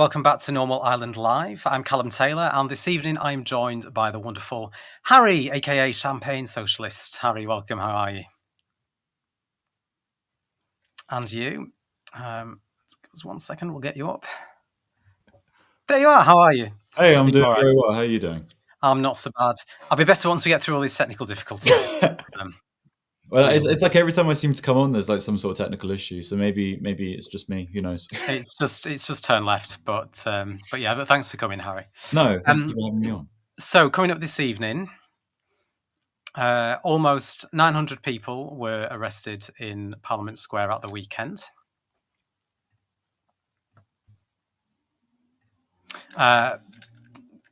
Welcome back to Normal Ireland Live. I'm Callum Taylor, and this evening I'm joined by the wonderful Harry, aka Champagne Socialist. Harry, welcome. How are you? And you? Give us 1 second. We'll get you up. There you are. How are you? Hey, I'm Are you doing all right? very well. How are you doing? I'm not so bad. I'll be better once we get through all these technical difficulties. Well, it's like every time I seem to come on, there's like some sort of technical issue. So maybe it's just me. Who knows? It's just turn left, but thanks for coming, Harry. No, thank you for having me on. So coming up this evening, almost 900 people were arrested in Parliament Square at the weekend.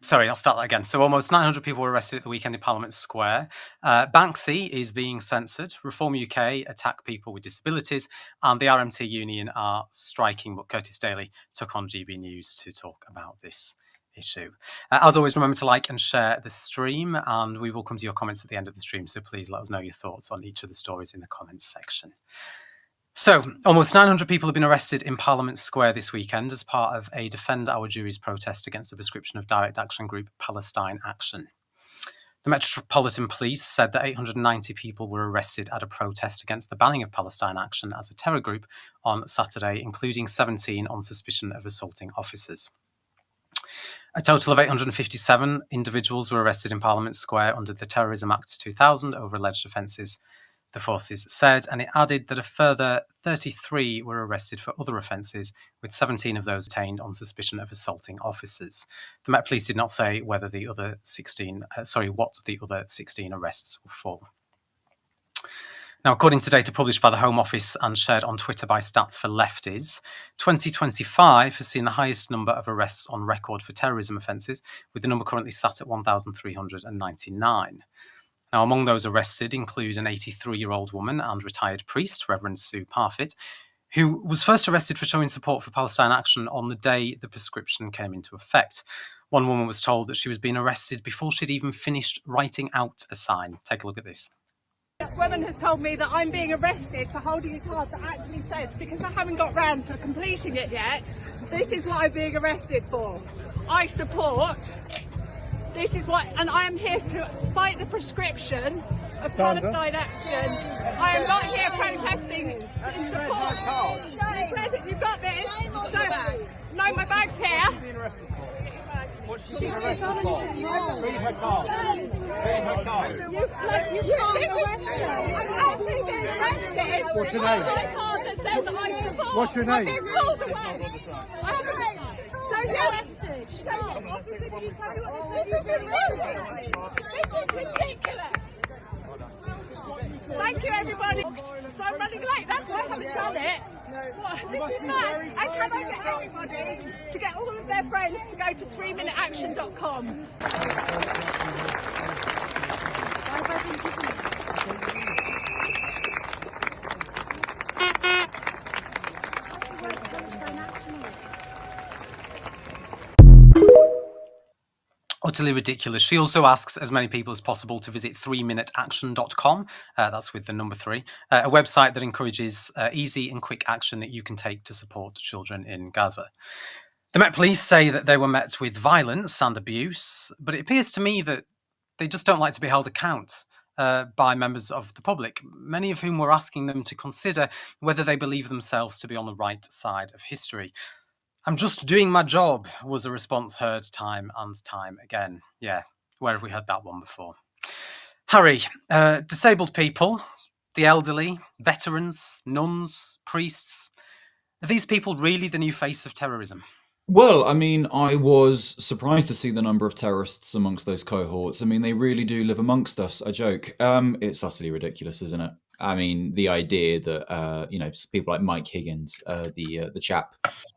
Sorry, I'll start that again. So almost 900 people were arrested at the weekend in Parliament Square. Banksy is being censored. Reform UK attack people with disabilities, and the RMT Union are striking. But Curtis Daly took on GB News to talk about this issue. As always, remember to like and share the stream, and we will come to your comments at the end of the stream. So please let us know your thoughts on each of the stories in the comments section. So, almost 900 people have been arrested in Parliament Square this weekend as part of a Defend Our Juries protest against the prescription of direct action group Palestine Action. The Metropolitan Police said that 890 people were arrested at a protest against the banning of Palestine Action as a terror group on Saturday, including 17 on suspicion of assaulting officers. A total of 857 individuals were arrested in Parliament Square under the Terrorism Act 2000 over alleged offences, the forces said, and it added that a further 33 were arrested for other offences, with 17 of those detained on suspicion of assaulting officers. The Met Police did not say whether what the other 16 arrests were for. Now, according to data published by the Home Office and shared on Twitter by Stats for Lefties, 2025 has seen the highest number of arrests on record for terrorism offences, with the number currently sat at 1,399. Now, among those arrested include an 83-year-old woman and retired priest, Reverend Sue Parfitt, who was first arrested for showing support for Palestine Action on the day the prescription came into effect. One woman was told that she was being arrested before she'd even finished writing out a sign. Take a look at this. This woman has told me that I'm being arrested for holding a card that actually says, because I haven't got round to completing it yet, this is what I'm being arrested for. I support. This is what, and I am here to fight the prescription of Palestine Action. I am not here protesting in support. You've got this. So, no, my bag's here. Read her card. I'm actually being arrested. What's your name? My card that says I support. What's your name? I'm being called away. So, officer, can you tell me what this is? This is ridiculous. Thank you, everybody. So I'm running late. That's why I haven't done it. This is mad. And can I get everybody to get all of their friends to go to 3minuteaction.com? Utterly ridiculous. She also asks as many people as possible to visit 3minuteaction.com. That's with the number 3, a website that encourages easy and quick action that you can take to support children in Gaza. The Met Police say that they were met with violence and abuse, but it appears to me that they just don't like to be held account by members of the public, many of whom were asking them to consider whether they believe themselves to be on the right side of history. I'm just doing my job, was a response heard time and time again. Yeah, where have we heard that one before? Harry, disabled people, the elderly, veterans, nuns, priests, are these people really the new face of terrorism? Well, I mean, I was surprised to see the number of terrorists amongst those cohorts. I mean, they really do live amongst us. I joke. It's utterly ridiculous, isn't it? I mean, the idea that people like Mike Higgins, the chap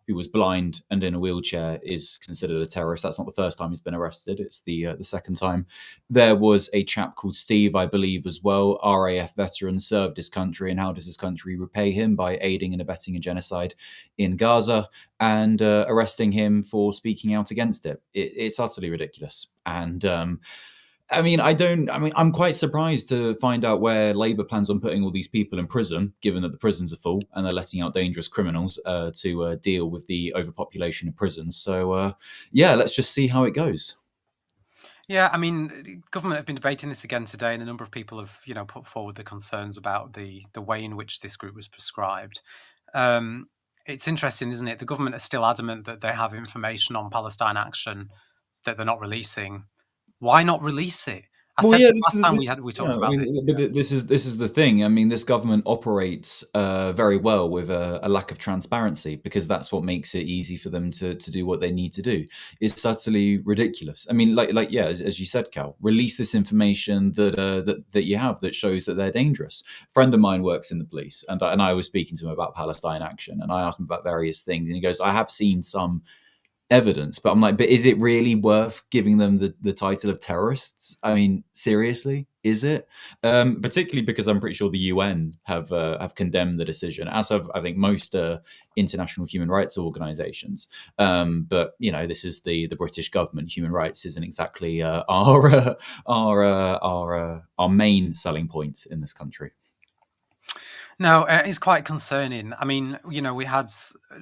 who was blind and in a wheelchair, is considered a terrorist. That's not the first time he's been arrested. It's the second time. There was a chap called Steve, I believe, as well, RAF veteran, served his country, and how does his country repay him? By aiding and abetting a genocide in Gaza and arresting him for speaking out against it. It's utterly ridiculous. And I mean, I'm quite surprised to find out where Labour plans on putting all these people in prison, given that the prisons are full and they're letting out dangerous criminals to deal with the overpopulation of prisons. So, yeah, let's just see how it goes. Yeah, I mean, government have been debating this again today, and a number of people have, put forward the concerns about the way in which this group was prescribed. It's interesting, isn't it? The government are still adamant that they have information on Palestine Action that they're not releasing. Why not release it? I Well, said yeah, the last time we yeah. talked I about this. mean, but this is the thing. I mean, this government operates very well with a lack of transparency because that's what makes it easy for them to do what they need to do. It's utterly ridiculous. I mean, like yeah, as you said, Cal, release this information that you have that shows that they're dangerous. A friend of mine works in the police, and I was speaking to him about Palestine Action, and I asked him about various things, and he goes, "I have seen some evidence," but I'm like, but is it really worth giving them the title of terrorists? I mean, seriously, is it? Particularly because I'm pretty sure the UN have condemned the decision, as have I think most international human rights organisations. But this is the British government. Human rights isn't exactly our main selling point in this country. No, it's quite concerning. I mean, we had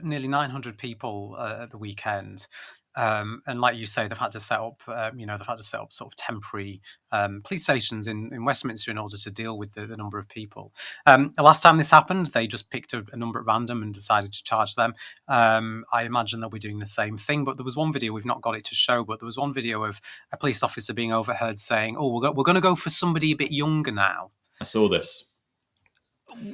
nearly 900 people at the weekend. And like you say, they've had to set up, sort of temporary police stations in Westminster in order to deal with the number of people. The last time this happened, they just picked a number at random and decided to charge them. I imagine they'll be doing the same thing. But there was one video, we've not got it to show, but there was one video of a police officer being overheard saying, "Oh, we're going to go for somebody a bit younger now." I saw this.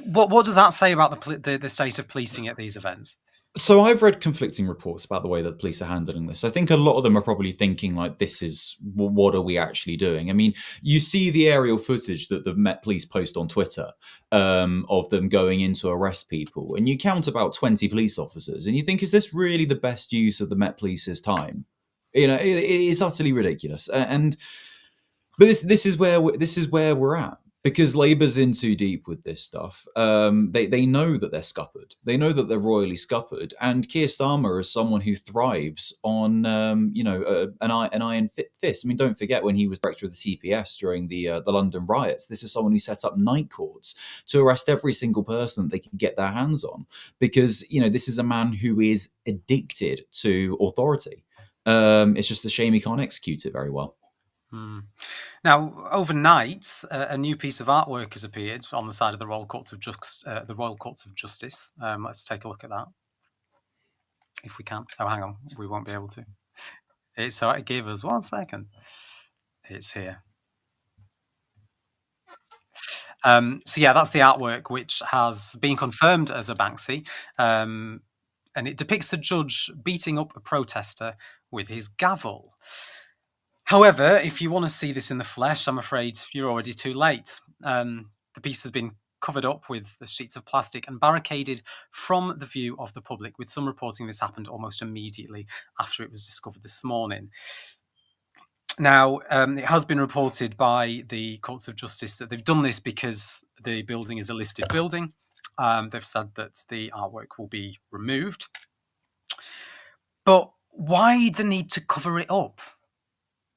What does that say about the state of policing at these events? So I've read conflicting reports about the way that the police are handling this. I think a lot of them are probably thinking like, this is, what are we actually doing? I mean, you see the aerial footage that the Met Police post on Twitter of them going in to arrest people, and you count about 20 police officers, and you think, is this really the best use of the Met Police's time? It is utterly ridiculous. But this is where we're at, because Labour's in too deep with this stuff. They know that they're scuppered. They know that they're royally scuppered. And Keir Starmer is someone who thrives on an iron fist. I mean, don't forget when he was director of the CPS during the London riots. This is someone who set up night courts to arrest every single person that they can get their hands on, because this is a man who is addicted to authority. It's just a shame he can't execute it very well. Now, overnight, a new piece of artwork has appeared on the side of the Royal Courts of Justice. Let's take a look at that, if we can. Oh, hang on, we won't be able to. It's all right. Give us 1 second. It's here. So yeah, that's the artwork, which has been confirmed as a Banksy, and it depicts a judge beating up a protester with his gavel. However, if you want to see this in the flesh, I'm afraid you're already too late. The piece has been covered up with the sheets of plastic and barricaded from the view of the public, with some reporting this happened almost immediately after it was discovered this morning. Now, it has been reported by the Courts of Justice that they've done this because the building is a listed building. They've said that the artwork will be removed. But why the need to cover it up?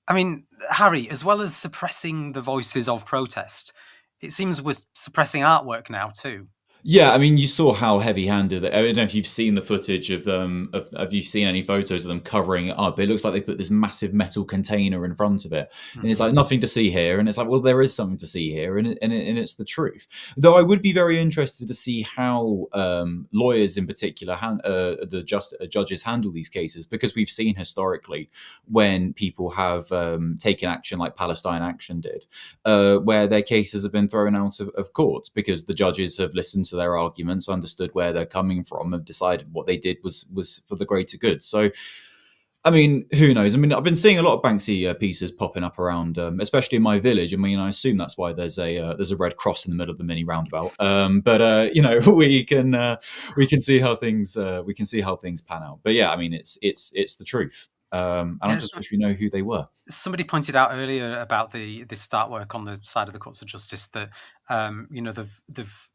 I mean, Harry, as well as suppressing the voices of protest, it seems we're suppressing artwork now too. Yeah, I mean, you saw how heavy-handed. I don't know if you've seen the footage of them. Have you seen any photos of them covering it up? It looks like they put this massive metal container in front of it, and it's like, nothing to see here. And it's like, well, there is something to see here, and it's the truth. Though I would be very interested to see how lawyers, in particular, the judges handle these cases, because we've seen historically when people have taken action like Palestine Action did, where their cases have been thrown out of court because the judges have listened to their arguments, understood where they're coming from, have decided what they did was for the greater good. So, I mean, who knows? I mean, I've been seeing a lot of Banksy pieces popping up around, especially in my village. I mean, I assume that's why there's a red cross in the middle of the mini roundabout. But we can see how things pan out. But yeah, I mean, it's the truth. And I just wish we know who they were. Somebody pointed out earlier about this artwork on the side of the Courts of Justice that they've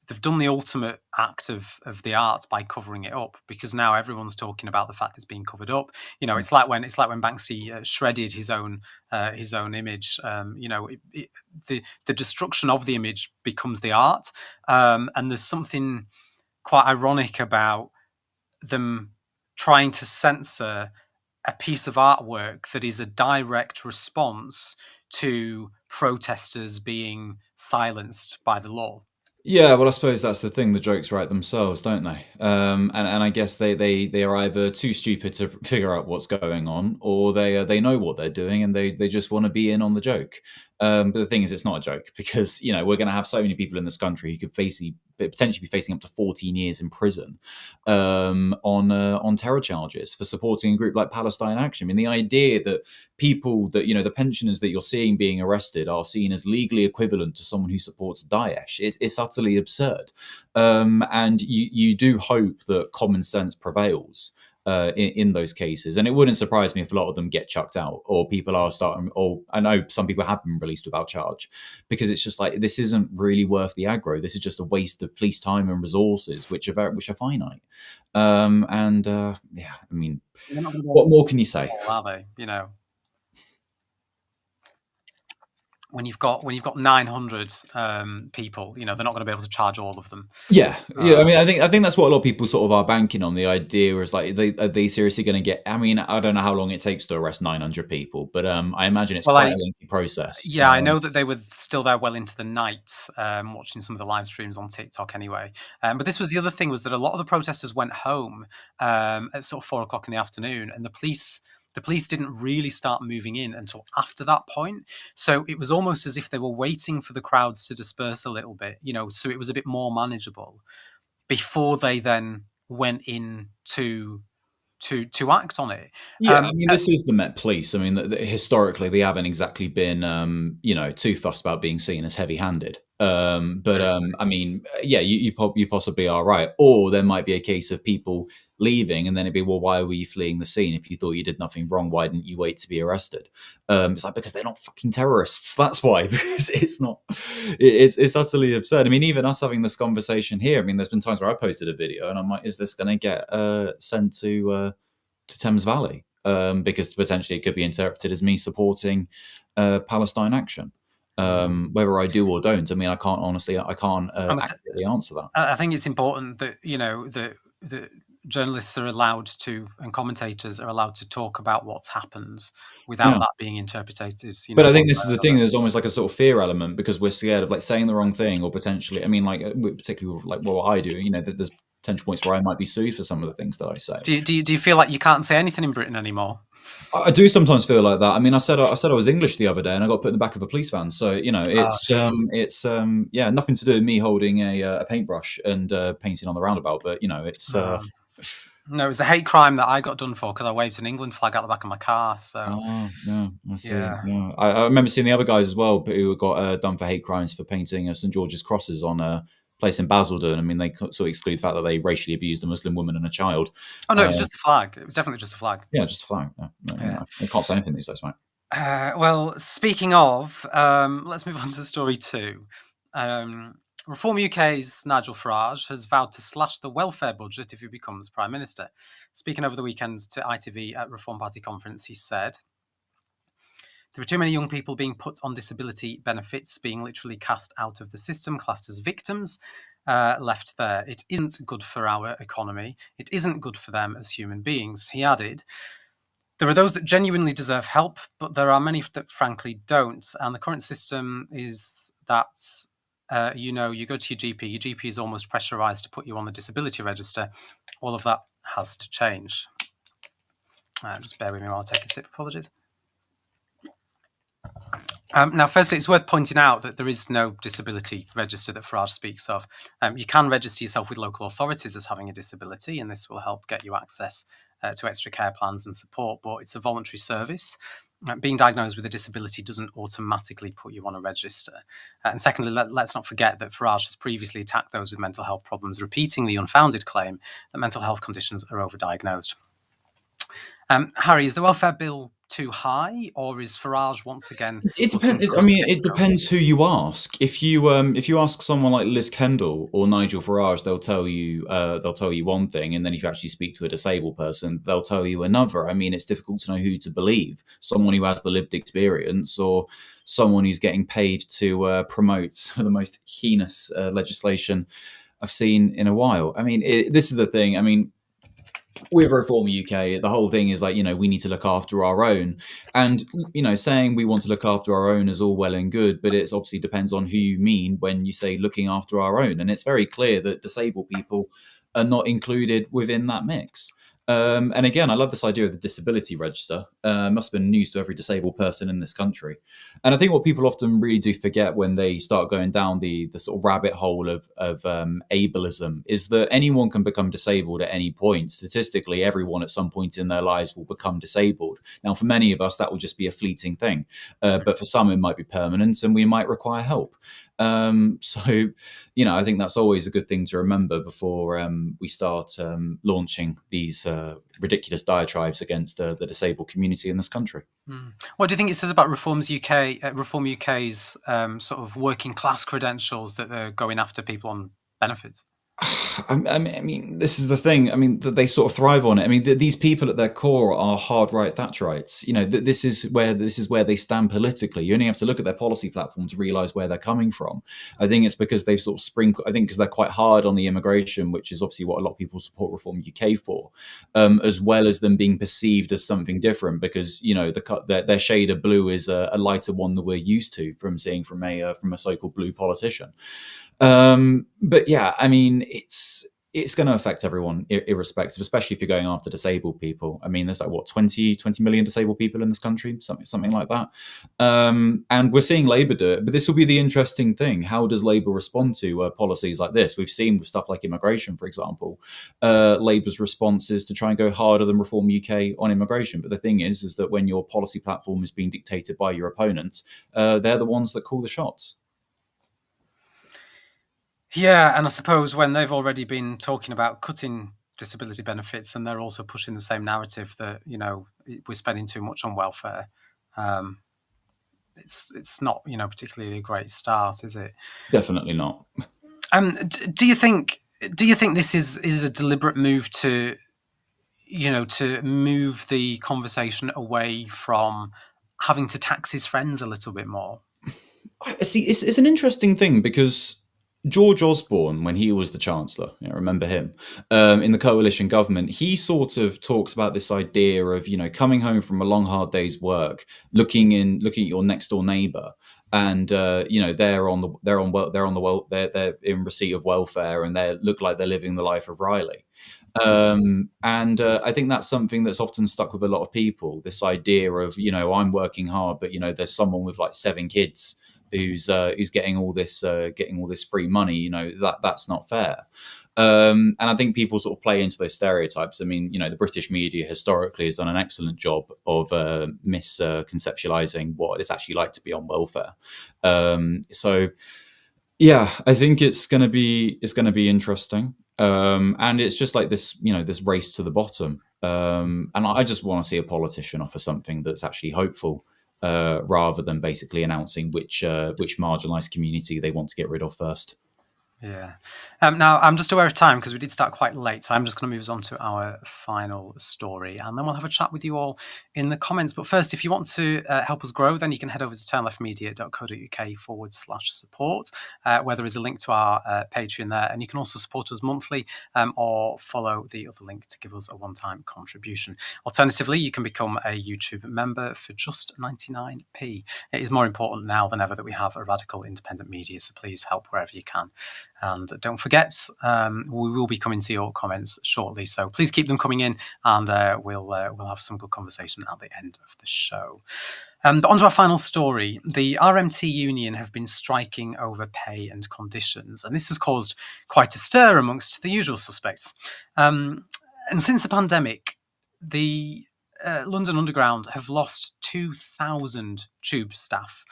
they've done the ultimate act of the art by covering it up, because now everyone's talking about the fact it's being covered up. It's like when Banksy shredded his own image. The destruction of the image becomes the art, and there's something quite ironic about them trying to censor a piece of artwork that is a direct response to protesters being silenced by the law. Yeah, well, I suppose that's the thing. The jokes write themselves, don't they? And I guess they are either too stupid to figure out what's going on, or they know what they're doing and they just want to be in on the joke. But the thing is, it's not a joke, because we're going to have so many people in this country who could potentially be facing up to 14 years in prison on terror charges for supporting a group like Palestine Action. I mean, the idea that people that the pensioners that you're seeing being arrested are seen as legally equivalent to someone who supports Daesh is utterly absurd. And you do hope that common sense prevails in those cases, and it wouldn't surprise me if a lot of them get chucked out, or people are starting, or I know some people have been released without charge, because it's just like, this isn't really worth the aggro. This is just a waste of police time and resources, which are finite. Yeah, I mean, what more can you say? Are they? When you've got 900 people, they're not going to be able to charge all of them. Yeah. I mean, I think that's what a lot of people sort of are banking on. The idea is like, are they seriously going to get? I mean, I don't know how long it takes to arrest 900 people, but I imagine it's quite a lengthy process. Yeah, I know that they were still there well into the night, watching some of the live streams on TikTok anyway. But this was the other thing, was that a lot of the protesters went home at sort of 4:00 in the afternoon, and the police didn't really start moving in until after that point. So it was almost as if they were waiting for the crowds to disperse a little bit, so it was a bit more manageable before they then went in to act on it. Yeah, I mean, this is the Met Police. I mean, historically, they haven't exactly been, too fussed about being seen as heavy-handed. I mean, yeah, you possibly are right. Or there might be a case of people leaving, and then it'd be, well, why were you fleeing the scene? If you thought you did nothing wrong, why didn't you wait to be arrested? It's like, because they're not fucking terrorists. That's why. Because it's not. It's utterly absurd. I mean, even us having this conversation here. I mean, there's been times where I posted a video, and I'm like, is this going to get sent to Thames Valley, because potentially it could be interpreted as me supporting Palestine Action. Whether I do or don't, I mean, I can't accurately answer that. I think it's important that that journalists are allowed to, and commentators are allowed to, talk about what's happened without that being interpreted. But I think this is the thing. There's almost like a sort of fear element, because we're scared of like saying the wrong thing, or potentially. I mean, like particularly like what I do. There's potential points where I might be sued for some of the things that I say. Do you feel like you can't say anything in Britain anymore? I do sometimes feel like that. I mean, I said I was English the other day, and I got put in the back of a police van. So it's nothing to do with me holding a paintbrush and painting on the roundabout. But it's. No, it was a hate crime that I got done for because I waved an England flag out the back of my car. So, yeah, I see. Yeah. I remember seeing the other guys as well who got done for hate crimes for painting St George's crosses on a place in Basildon. I mean, they sort of exclude the fact that they racially abused a Muslim woman and a child. Oh no, it was just a flag. It was definitely just a flag. Yeah, just a flag. No, I can't say anything these days, mate. Well, speaking of, let's move on to story 2. Reform UK's Nigel Farage has vowed to slash the welfare budget if he becomes Prime Minister. Speaking over the weekend to ITV at Reform Party conference, he said, "There are too many young people being put on disability benefits, being literally cast out of the system, classed as victims, left there. It isn't good for our economy. It isn't good for them as human beings." He added, "There are those that genuinely deserve help, but there are many that frankly don't. And the current system is that, you go to your GP is almost pressurised to put you on the disability register. All of that has to change." Just bear with me while I take a sip. Apologies. Now, firstly, it's worth pointing out that there is no disability register that Farage speaks of. You can register yourself with local authorities as having a disability, and this will help get you access to extra care plans and support, but it's a voluntary service. Being diagnosed with a disability doesn't automatically put you on a register. And secondly, let's not forget that Farage has previously attacked those with mental health problems, repeating the unfounded claim that mental health conditions are overdiagnosed. Harry, is the Welfare Bill too high, or is Farage once again It looking depends. for I a mean, it scapegoat? depends who you ask. If you ask someone like Liz Kendall or Nigel Farage, they'll tell you one thing, and then if you actually speak to a disabled person, they'll tell you another. I mean, it's difficult to know who to believe: someone who has the lived experience, or someone who's getting paid to promote the most heinous legislation I've seen in a while. I mean, this is the thing. I mean, with Reform UK, the whole thing is like, we need to look after our own. And, saying we want to look after our own is all well and good, but it obviously depends on who you mean when you say looking after our own. And it's very clear that disabled people are not included within that mix. And again, I love this idea of the disability register. Must have been news to every disabled person in this country. And I think what people often really do forget when they start going down the sort of rabbit hole of ableism is that anyone can become disabled at any point. Statistically, everyone at some point in their lives will become disabled. Now, for many of us, that will just be a fleeting thing. But for some, it might be permanent and we might require help. So, I think that's always a good thing to remember before we start launching these ridiculous diatribes against the disabled community in this country. What do you think it says about Reform UK's sort of working class credentials that they're going after people on benefits? I mean, this is the thing. I mean, they sort of thrive on it. I mean, these people at their core are hard right Thatcherites. This is where they stand politically. You only have to look at their policy platform to realise where they're coming from. I think it's because they've sort of sprinkled. I think because they're quite hard on the immigration, which is obviously what a lot of people support Reform UK for, as well as them being perceived as something different. Because their shade of blue is a lighter one that we're used to from seeing from a so-called blue politician. But yeah, I mean, it's going to affect everyone irrespective, especially if you're going after disabled people. I mean, there's like 20 million disabled people in this country, something like that. And we're seeing Labour do it, but this will be the interesting thing. How does Labour respond to policies like this? We've seen with stuff like immigration, for example, Labour's response is to try and go harder than Reform UK on immigration. But the thing is that when your policy platform is being dictated by your opponents, they're the ones that call the shots. Yeah, and I suppose when they've already been talking about cutting disability benefits, and they're also pushing the same narrative that we're spending too much on welfare, it's not particularly a great start, is it? Definitely not. Do you think this is a deliberate move to move the conversation away from having to tax his friends a little bit more? See, it's an interesting thing because George Osborne, when he was the Chancellor, I remember him, in the coalition government, he sort of talks about this idea of, coming home from a long, hard day's work, looking at your next door neighbour, and they're in receipt of welfare, and they look like they're living the life of Riley. And I think that's something that's often stuck with a lot of people. This idea of, I'm working hard, but there's someone with like 7 kids who's getting all this free money. That's not fair. And I think people sort of play into those stereotypes. I mean, the British media historically has done an excellent job of misconceptualizing what it's actually like to be on welfare. So yeah, I think it's going to be interesting. And it's just like this, this race to the bottom. And I just want to see a politician offer something that's actually hopeful, rather than basically announcing which marginalised community they want to get rid of first. Yeah. Now, I'm just aware of time because we did start quite late, so I'm just going to move us on to our final story, and then we'll have a chat with you all in the comments. But first, if you want to help us grow, then you can head over to turnleftmedia.co.uk/support, where there is a link to our Patreon there, and you can also support us monthly, or follow the other link to give us a one-time contribution. Alternatively, you can become a YouTube member for just 99p. It is more important now than ever that we have a radical independent media, so please help wherever you can. And don't forget, we will be coming to your comments shortly, so please keep them coming in, and we'll have some good conversation at the end of the show. But on to our final story. The RMT union have been striking over pay and conditions, and this has caused quite a stir amongst the usual suspects. And since the pandemic, the London Underground have lost 2,000 tube staff,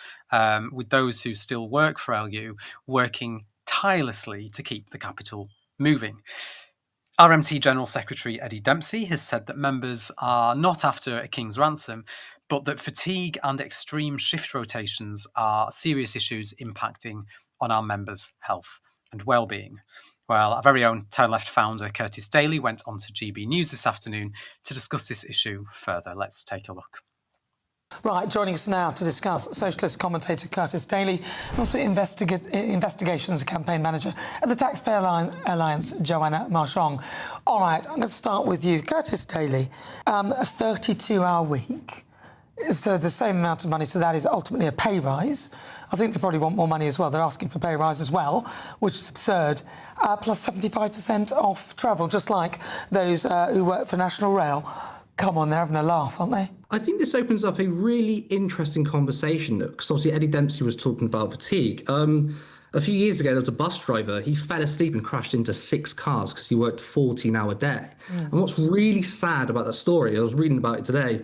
with those who still work for LU working tirelessly to keep the capital moving. RMT General Secretary Eddie Dempsey has said that members are not after a king's ransom, but that fatigue and extreme shift rotations are serious issues impacting on our members' health and well-being. Well, our very own Turn Left founder Curtis Daly went on to GB News this afternoon to discuss this issue further. Let's take a look. Right, joining us now to discuss socialist commentator Curtis Daly, and also investigations campaign manager at the Taxpayer Alliance, Joanna Marchong. All right, I'm going to start with you, Curtis Daly. A 32-hour week, so the same amount of money, so that is ultimately a pay rise. I think they probably want more money as well. They're asking for pay rise as well, which is absurd. Plus 75% off travel, just like those who work for National Rail. Come on, they're having a laugh, aren't they? I think this opens up a really interesting conversation, because obviously Eddie Dempsey was talking about fatigue. A few years ago, there was a bus driver. He fell asleep and crashed into 6 cars because he worked a 14-hour day. And what's really sad about that story, I was reading about it today,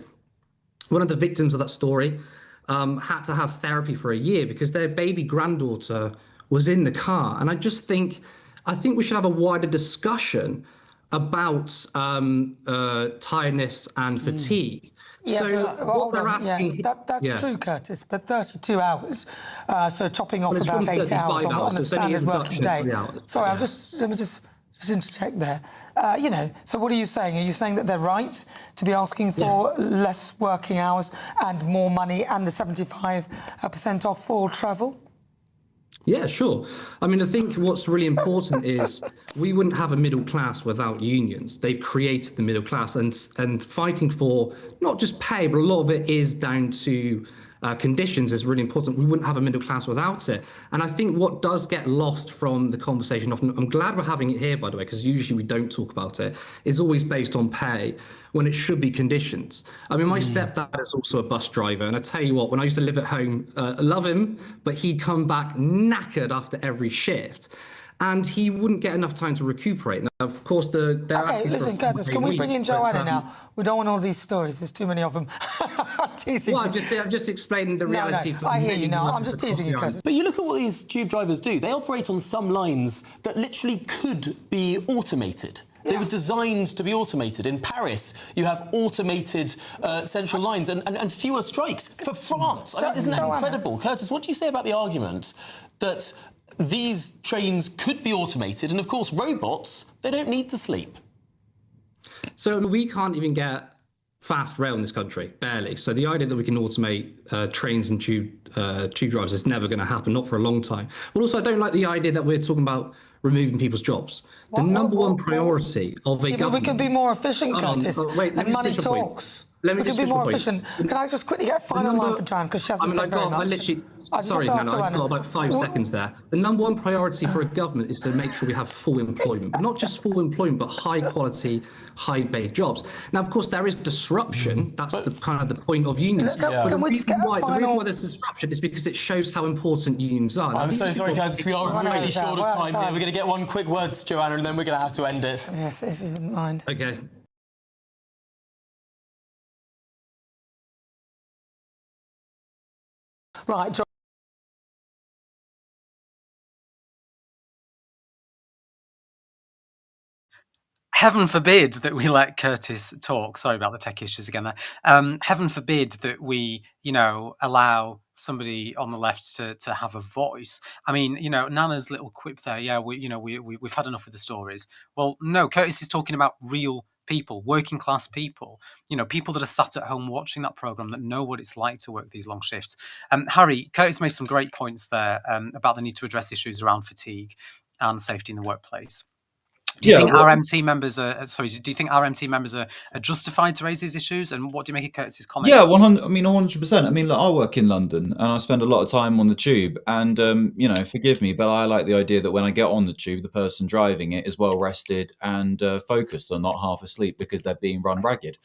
one of the victims of that story had to have therapy for a year because their baby granddaughter was in the car. And I think we should have a wider discussion about tiredness and fatigue. Yeah, so but, what they're asking... That's true, Curtis, but 32 hours, so topping off about 8 hours on a so standard working day. Sorry, yeah. let me just interject there. So what are you saying? Are you saying that they're right to be asking for less working hours and more money and the 75% off for travel? Yeah, sure. I mean, I think what's really important is we wouldn't have a middle class without unions. They've created the middle class, and fighting for not just pay, but a lot of it is down to conditions is really important. We wouldn't have a middle class without it. And I think what does get lost from the conversation often, I'm glad we're having it here, by the way, because usually we don't talk about it, is always based on pay when it should be conditions. I mean, my stepdad is also a bus driver, and I tell you what, when I used to live at home, I love him, but he'd come back knackered after every shift, and he wouldn't get enough time to recuperate. Now, of course, they're asking listen, for a Curtis, can we bring in Joanna now? We don't want all these stories. There's too many of them. Teasing. Well, I'm just explaining the reality. No, I hear you now. I'm just teasing you, Curtis. But you look at what these tube drivers do. They operate on some lines that literally could be automated. They were designed to be automated. In Paris, you have automated central lines and fewer strikes. For France, I mean, isn't that incredible? Curtis, what do you say about the argument that these trains could be automated, and of course robots, they don't need to sleep? So we can't even get fast rail in this country, barely. So the idea that we can automate trains and tube drivers is never going to happen, not for a long time. But also, I don't like the idea that we're talking about removing people's jobs. The number one priority of a government... We can be more efficient, Curtis, and money talks. We can be more efficient. Can I just quickly get a final line for Joanne, because she hasn't said very much. Sorry, Nana, I've got about 5 seconds there. The number one priority for a government is to make sure we have full employment, but not just full employment, but high quality, high paid jobs. Now, of course, there is disruption. That's the kind of the point of unions. Can we just get a final... The reason why there's disruption is because it shows how important unions are. I'm so sorry, Curtis. We are really short of time here. We're going to get one quick word to Joanna, and then we're going to have to end it. Yes, if you wouldn't mind. Okay. Right, Heaven forbid that we let Curtis talk. Sorry about the tech issues again there. Heaven forbid that we, allow somebody on the left to have a voice. I mean, Nana's little quip there. Yeah, we've had enough of the stories. Well, no, Curtis is talking about real people, working class people, people that are sat at home watching that programme that know what it's like to work these long shifts. Harry, Curtis made some great points there about the need to address issues around fatigue and safety in the workplace. Do you think RMT members are justified to raise these issues? And what do you make of Curtis's comment? Yeah, 100%. I mean, look, I work in London and I spend a lot of time on the tube. And forgive me, but I like the idea that when I get on the tube, the person driving it is well rested and focused and not half asleep because they're being run ragged.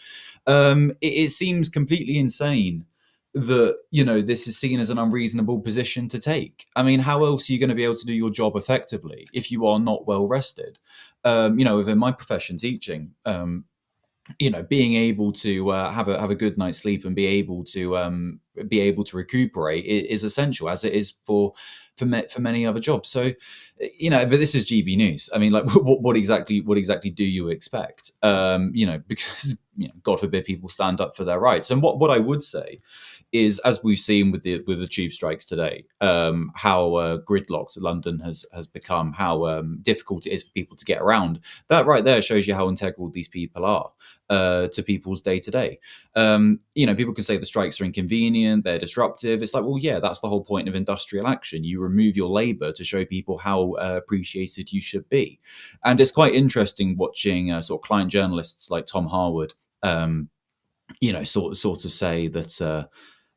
It seems completely insane that this is seen as an unreasonable position to take. I mean, how else are you going to be able to do your job effectively if you are not well rested? Within my profession, teaching, being able to have a good night's sleep and be able to recuperate is essential, as it is for many other jobs. So but this is GB News. I mean, like, what exactly do you expect? Because God forbid people stand up for their rights. And what I would say is, as we've seen with the tube strikes today, how gridlocked London has become, how difficult it is for people to get around. That right there shows you how integral these people are to people's day to day. People can say the strikes are inconvenient, they're disruptive. It's like, well, yeah, that's the whole point of industrial action. You remove your labour to show people how appreciated you should be. And it's quite interesting watching sort of client journalists like Tom Harwood, sort of say that.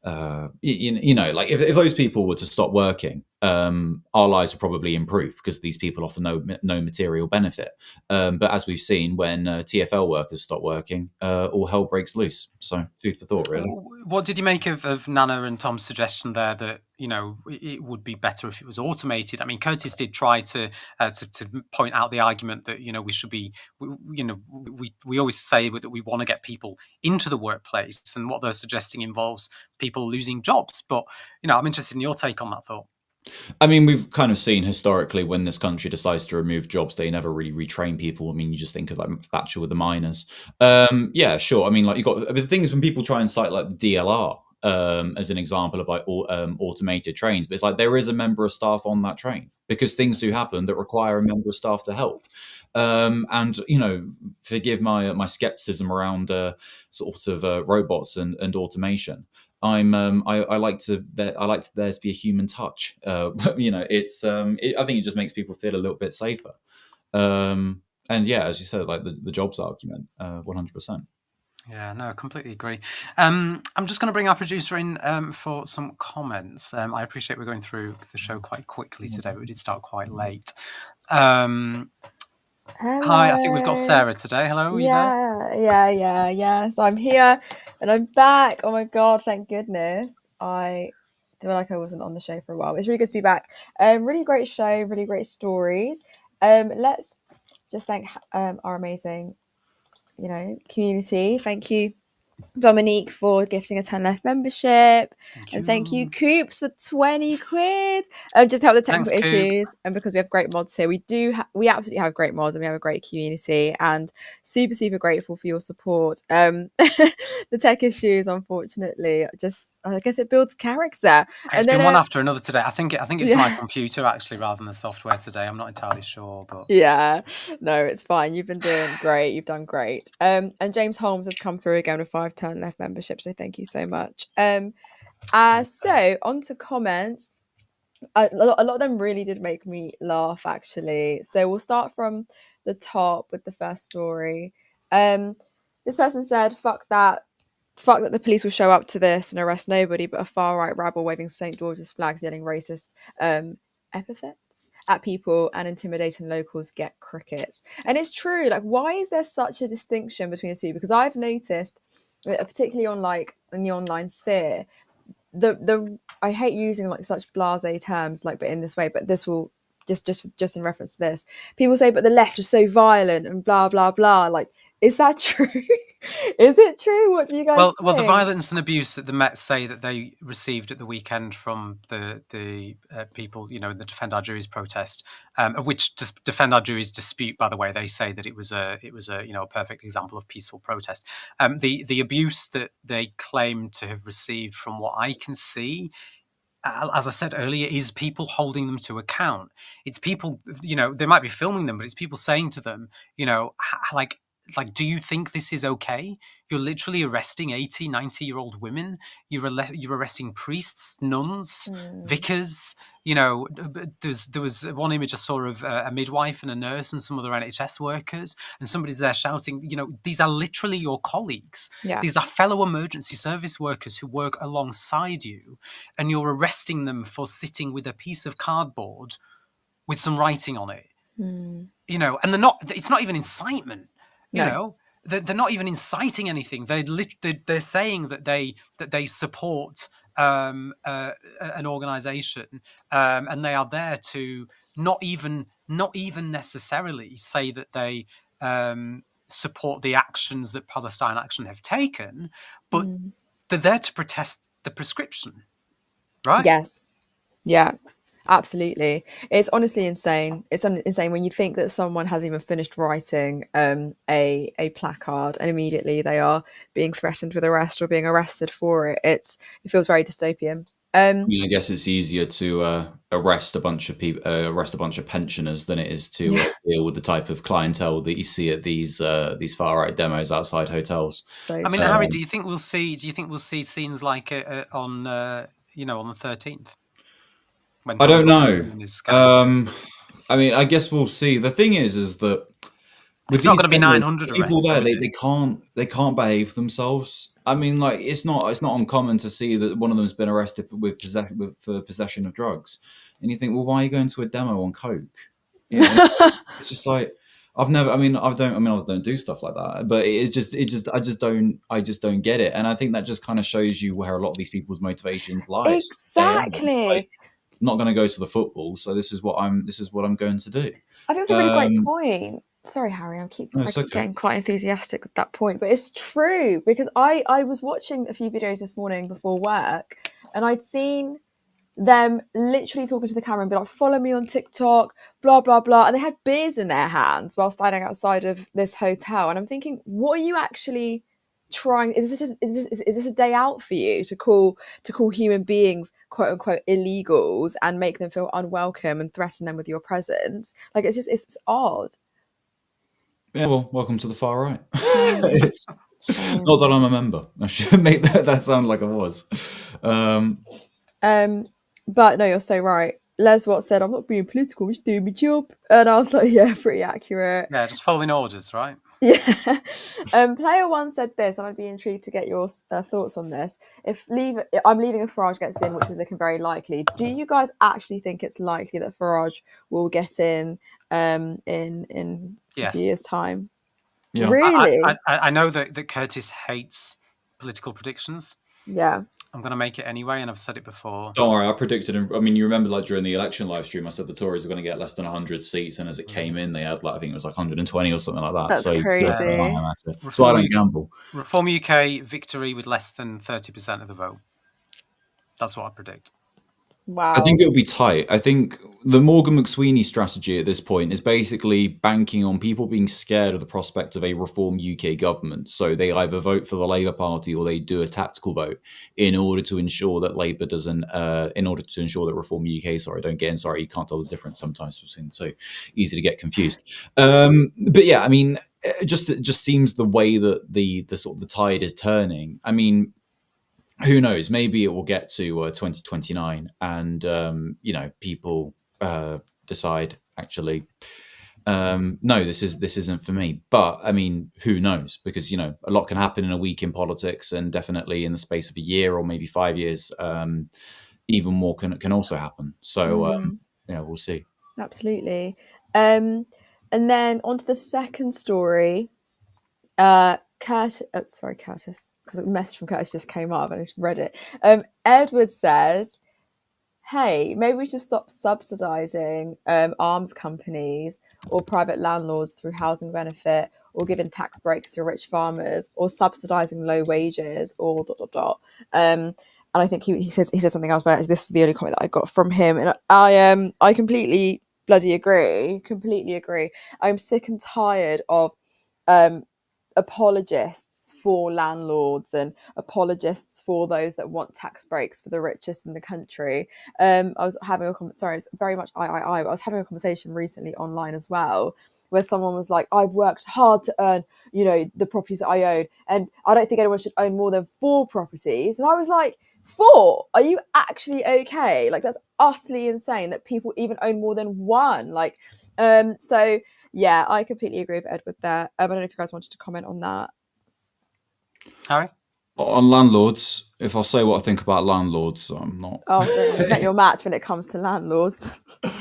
Like if those people were to stop working, our lives would probably improve because these people offer no material benefit. But as we've seen, when TfL workers stop working, all hell breaks loose. So food for thought, really. What did you make of Nana and Tom's suggestion there that it would be better if it was automated? I mean, Curtis did try to point out the argument that we should be, we always say that we want to get people into the workplace, and what they're suggesting involves people losing jobs. But I'm interested in your take on that thought. I mean, we've kind of seen historically when this country decides to remove jobs, they never really retrain people. I mean, you just think of like Thatcher with the miners. Yeah, sure. I mean, like the thing is when people try and cite like the DLR as an example of like automated trains, but it's like there is a member of staff on that train because things do happen that require a member of staff to help. And forgive my skepticism around sort of robots and automation. I like there to be a human touch. It's I think it just makes people feel a little bit safer. And yeah, as you said, like the jobs argument, 100%. Yeah, no, I completely agree. I'm just going to bring our producer in for some comments. I appreciate we're going through the show quite quickly today, but we did start quite late. Hi, I think we've got Sarah today. Hello, are you there? Yeah. So I'm here and I'm back. Oh my God, thank goodness. I feel like I wasn't on the show for a while. It's really good to be back. Really great show, really great stories. Let's just thank our amazing, community. Thank you, Dominique, for gifting a 10 left membership. And thank you, Coops, for 20 quid. Just to help the technical issues. And because we have great mods here, we absolutely have great mods and we have a great community, and super, super grateful for your support. The tech issues, unfortunately, I guess it builds character. It's been one after another today. I think it's my computer actually rather than the software today. I'm not entirely sure, but yeah, no, it's fine. You've been doing great. You've done great. And James Holmes has come through again with 5 turn left membership, so thank you so much. So on to comments. A lot of them really did make me laugh, actually. So we'll start from the top with the first story. This person said, fuck that the police will show up to this and arrest nobody but a far-right rabble waving St. George's flags, yelling racist epithets at people and intimidating locals get crickets. And it's true, like, why is there such a distinction between the two? Because I've noticed, particularly on like in the online sphere, the I hate using like such blasé terms, like, but in this way, but this will just in reference to this, people say, but the left is so violent and blah blah blah. Like, is that true? Is it true? What do you guys think? Well, the violence and abuse that the Met say that they received at the weekend from the people, in the Defend Our Juries protest, which Defend Our Juries dispute, by the way. They say that it was a a perfect example of peaceful protest. The abuse that they claim to have received, from what I can see, as I said earlier, is people holding them to account. It's people, they might be filming them, but it's people saying to them, like, do you think this is okay? You're literally arresting 80, 90-year-old women. You're arresting priests, nuns, vicars. There was one image I saw of a midwife and a nurse and some other NHS workers, and somebody's there shouting, these are literally your colleagues. Yeah. These are fellow emergency service workers who work alongside you, and you're arresting them for sitting with a piece of cardboard with some writing on it. And it's not even incitement. They're not even inciting anything. They're saying that they support an organisation, and they are there to not even necessarily say that they support the actions that Palestine Action have taken, but they're there to protest the prescription, right? Yes. Yeah. Absolutely. It's honestly insane. It's insane when you think that someone hasn't even finished writing a placard and immediately they are being threatened with arrest or being arrested for it. It feels very dystopian. I mean, I guess it's easier to arrest a bunch of people, arrest a bunch of pensioners, than it is to deal with the type of clientele that you see at these far right demos outside hotels. So I mean, true. Harry, do you think we'll see scenes like it on on the 13th? When I Tommy don't know. Robinson is scanned? I mean, I guess we'll see. The thing is that with It's not these going to be demos, 900 people arrests, there, though, is it? they can't behave themselves. I mean, like it's not uncommon to see that one of them's been arrested for possession of drugs, and you think, well, why are you going to a demo on coke? You know, it's just like I've never. I don't do stuff like that, but I just don't get it, and I think that just kind of shows you where a lot of these people's motivations lie. Exactly. I'm not going to go to the football, so this is what I'm going to do. I think it's a really great point. Sorry, Harry, I keep okay. getting quite enthusiastic with that point, but it's true because I was watching a few videos this morning before work, and I'd seen them literally talking to the camera and be like, "Follow me on TikTok, blah blah blah," and they had beers in their hands while standing outside of this hotel, and I'm thinking, what are you actually trying? Is this a day out for you to call human beings quote unquote illegals and make them feel unwelcome and threaten them with your presence? Like it's odd. Yeah, well, welcome to the far right. It's not that I'm a member. I should make that sound like I was. But no, you're so right. Les Watt said, "I'm not being political, I'm just doing my job," and I was like, "Yeah, pretty accurate." Yeah, just following orders, right? Yeah. Player one said this, and I'd be intrigued to get your thoughts on this. I'm leaving if Farage gets in, which is looking very likely. Do you guys actually think it's likely that Farage will get in in a few years' time? Yeah. Really? I know that Curtis hates political predictions. Yeah. I'm going to make it anyway, and I've said it before. Don't worry, I predicted. I mean, you remember, like during the election live stream, I said the Tories were going to get less than 100 seats, and as it came in, they had I think it was like 120 or something like that. That's crazy. So I don't gamble. Reform UK victory with less than 30% of the vote. That's what I predict. Wow. I think it'll be tight. I think the Morgan McSweeney strategy at this point is basically banking on people being scared of the prospect of a Reform UK government. So they either vote for the Labour Party or they do a tactical vote in order to ensure that Labour doesn't, in order to ensure that Reform UK, don't get in. Sorry, you can't tell the difference sometimes between, so easy to get confused. But yeah, I mean, it just seems the way that the sort of the tide is turning. I mean, who knows? Maybe it will get to 2029, and people decide actually, no, this isn't for me. But I mean, who knows? Because a lot can happen in a week in politics, and definitely in the space of a year or maybe 5 years, even more can also happen. So we'll see. Absolutely. And then on to the second story. Curtis, because a message from Curtis just came up and I just read it. Edward says, "Hey, maybe we should stop subsidising arms companies or private landlords through housing benefit, or giving tax breaks to rich farmers, or subsidising low wages, or ... And I think he says something else, but actually this was the only comment that I got from him, and I completely bloody agree. Completely agree. I'm sick and tired of apologists for landlords and apologists for those that want tax breaks for the richest in the country. I was having it's very much but I was having a conversation recently online as well, where someone was like, "I've worked hard to earn, the properties that I own, and I don't think anyone should own more than 4 properties." And I was like, 4? Are you actually okay? Like, that's utterly insane that people even own more than 1. Like, so yeah, I completely agree with Edward there. I don't know if you guys wanted to comment on that. Harry? On landlords, if I say what I think about landlords, I'm not. Oh, so you've met your match when it comes to landlords. You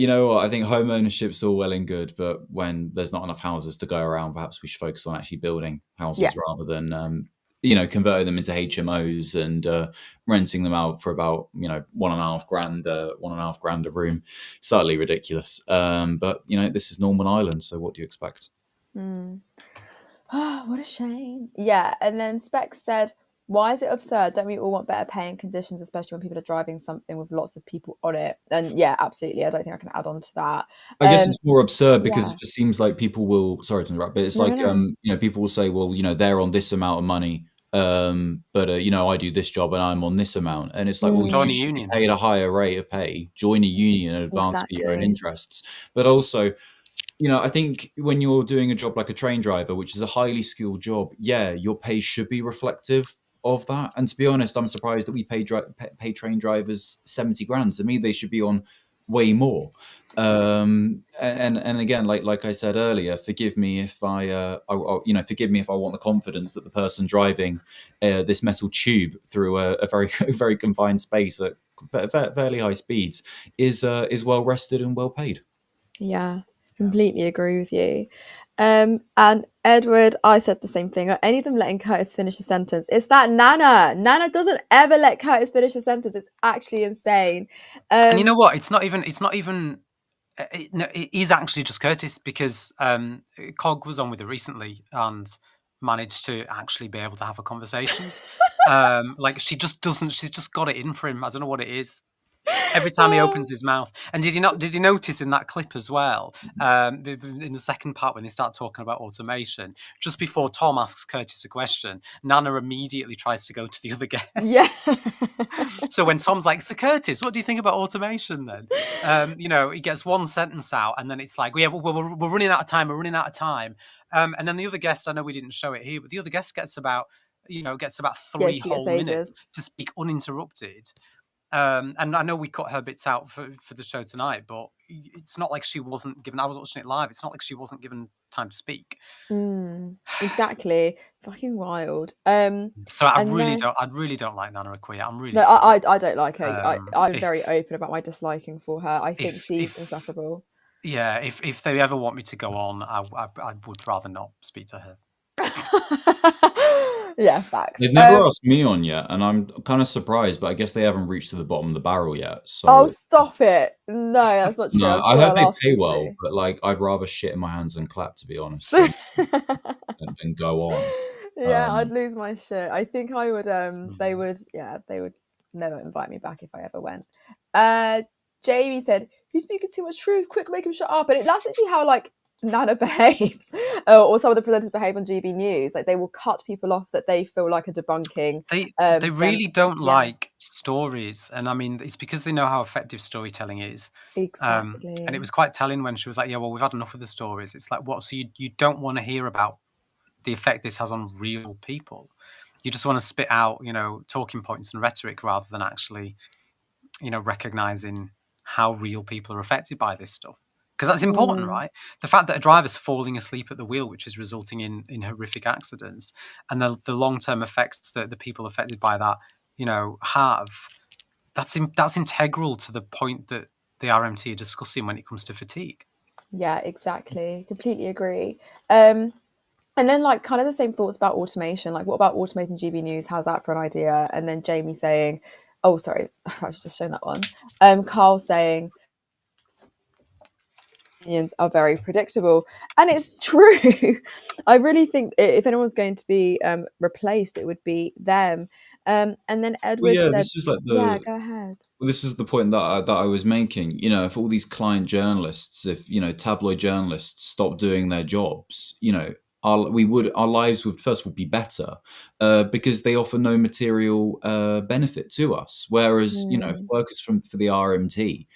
know what? I think home ownership's all well and good, but when there's not enough houses to go around, perhaps we should focus on actually building houses rather than converting them into HMOs and renting them out for about $1.5 grand a room. Slightly ridiculous, but this is Northern Ireland, so what do you expect? Oh, what a shame. Yeah, and then Specs said, Why is it absurd? Don't we all want better pay and conditions, especially when people are driving something with lots of people on it? And yeah, absolutely. I don't think I can add on to that. I guess it's more absurd because Yeah. it just seems like people will. Sorry to interrupt, but it's No, like no, no. people will say, well, they're on this amount of money, but I do this job and I'm on this amount, and it's like, well, Join you a should be union. paid a higher rate of pay, join a union and advance for your own Exactly. interests, but also. I think when you're doing a job like a train driver, which is a highly skilled job, yeah, your pay should be reflective of that. And to be honest, I'm surprised that we pay train drivers 70 grand. To me, they should be on way more. And again, like I said earlier, forgive me if forgive me if I want the confidence that the person driving this metal tube through a very very confined space at fairly high speeds is well rested and well paid. Yeah, completely agree with you. And Edward, I said the same thing. Are any of them letting Curtis finish a sentence? It's that Nana. Nana doesn't ever let Curtis finish a sentence. It's actually insane. And you know what? It's not even. No, it is actually just Curtis because Cog was on with her recently and managed to actually be able to have a conversation. Like she just doesn't. She's just got it in for him. I don't know what it is. Every time he opens his mouth, and did you notice in that clip as well? In the second part when they start talking about automation, just before Tom asks Curtis a question, Nana immediately tries to go to the other guest. Yeah. So when Tom's like, "So Curtis, what do you think about automation?" Then, he gets one sentence out, and then it's like, "Yeah, we're running out of time. We're running out of time." And then the other guest, I know we didn't show it here, but the other guest gets about Yeah, three she gets whole minutes ages. to speak uninterrupted. And I know we cut her bits out for the show tonight, but it's not like she wasn't given. I was watching it live. It's not like she wasn't given time to speak. Exactly. Fucking wild. So I And really then don't. I really don't like Nana Aquia. I'm really no, sorry. I don't like her. I'm If very open about my disliking for her. I think she's if insufferable. yeah, if they ever want me to go on, I would rather not speak to her. Yeah, facts. They've never asked me on yet, and I'm kind of surprised, but I guess they haven't reached to the bottom of the barrel yet. Oh, So stop it. No, that's not true. no, I'm I sure heard they'll they ask pay me well, soon. but like I'd rather shit in my hands and clap, to be honest, than go on. Yeah, I'd lose my shit. I think I would they Mm. would never invite me back if I ever went. Jamie said, "He's speaking too much truth, quick make him shut up." And that's literally how like Nana behaves, or some of the presenters behave on GB News. Like they will cut people off that they feel like are debunking. They really don't yeah, like stories, and I mean it's because they know how effective storytelling is. exactly. And it was quite telling when she was like, "Yeah, well, we've had enough of the stories." It's like, what? So you don't want to hear about the effect this has on real people. You just want to spit out, talking points and rhetoric rather than actually, recognizing how real people are affected by this stuff. Because that's important, right? The fact that a driver's falling asleep at the wheel, which is resulting in horrific accidents, and the long term effects that the people affected by that, have, that's integral to the point that the RMT are discussing when it comes to fatigue. Yeah, exactly. Completely agree. And then like kind of the same thoughts about automation. Like what about automating GB News? How's that for an idea? And then Jamie saying, oh sorry, I should just shown that one. Carl saying opinions are very predictable. And it's true. I really think if anyone's going to be replaced, it would be them. And then Well, Edward yeah, said, this is like yeah, go ahead. well, this is the point that I was making. If all these client journalists, if tabloid journalists stop doing their jobs, our lives would first of all be better because they offer no material benefit to us. Whereas if workers for the RMT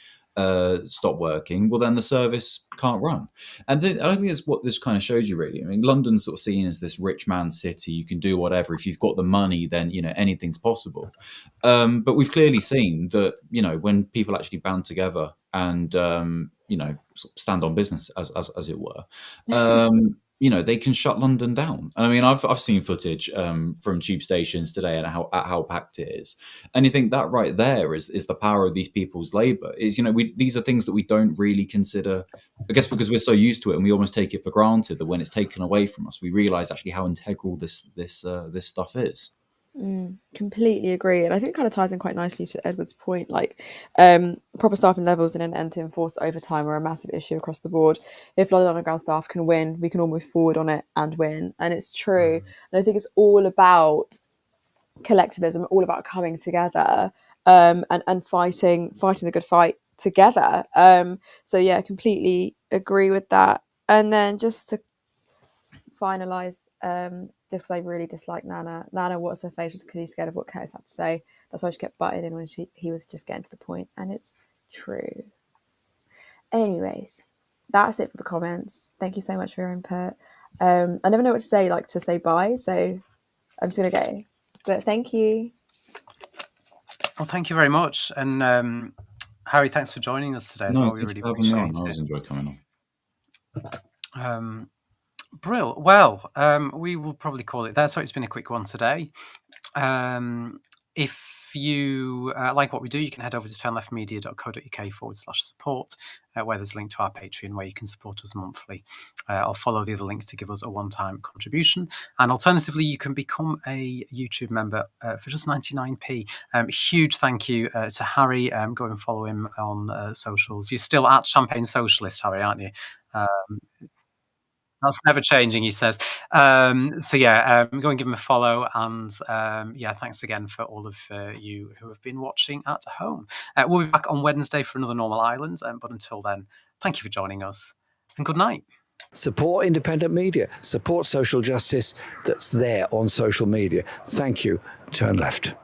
stop working, well then the service can't run. And I don't think that's what this kind of shows you really. I mean, London's sort of seen as this rich man's city. You can do whatever if you've got the money. Then anything's possible. But we've clearly seen that when people actually band together and sort of stand on business as it were, they can shut London down. I mean, I've seen footage from tube stations today and how packed it is, and you think that right there is the power of these people's labour. Is these are things that we don't really consider. I guess because we're so used to it and we almost take it for granted that when it's taken away from us, we realise actually how integral this stuff is. Completely agree, and I think it kind of ties in quite nicely to Edward's point. Like, proper staffing levels and an end to enforced overtime are a massive issue across the board. If London Underground staff can win, we can all move forward on it and win, and it's true. And I think it's all about collectivism, all about coming together and fighting the good fight together. So yeah, completely agree with that. And then just to finalise, just because I really dislike Nana. Nana, what's her face, was clearly scared of what Curtis had to say. That's why she kept butting in when he was just getting to the point, and it's true. Anyways, that's it for the comments. Thank you so much for your input. I never know what to say, like to say bye, so I'm just gonna go. But thank you. Well, thank you very much, and Harry, thanks for joining us today as well. We thanks really for having me appreciate on. I it. always enjoy coming on. Brill. Well, we will probably call it there. So it's been a quick one today. If you like what we do, you can head over to turnleftmedia.co.uk/support, where there's a link to our Patreon where you can support us monthly, or follow the other link to give us a one-time contribution. And alternatively, you can become a YouTube member for just 99p. Huge thank you to Harry. Go and follow him on socials. You're still at Champagne Socialist, Harry, aren't you? That's never changing, he says. So yeah, go and give him a follow, and yeah, thanks again for all of you who have been watching at home. We'll be back on Wednesday for another Normal Island, but until then, thank you for joining us, and good night. Support independent media, support social justice that's there on social media. Thank you. Turn left.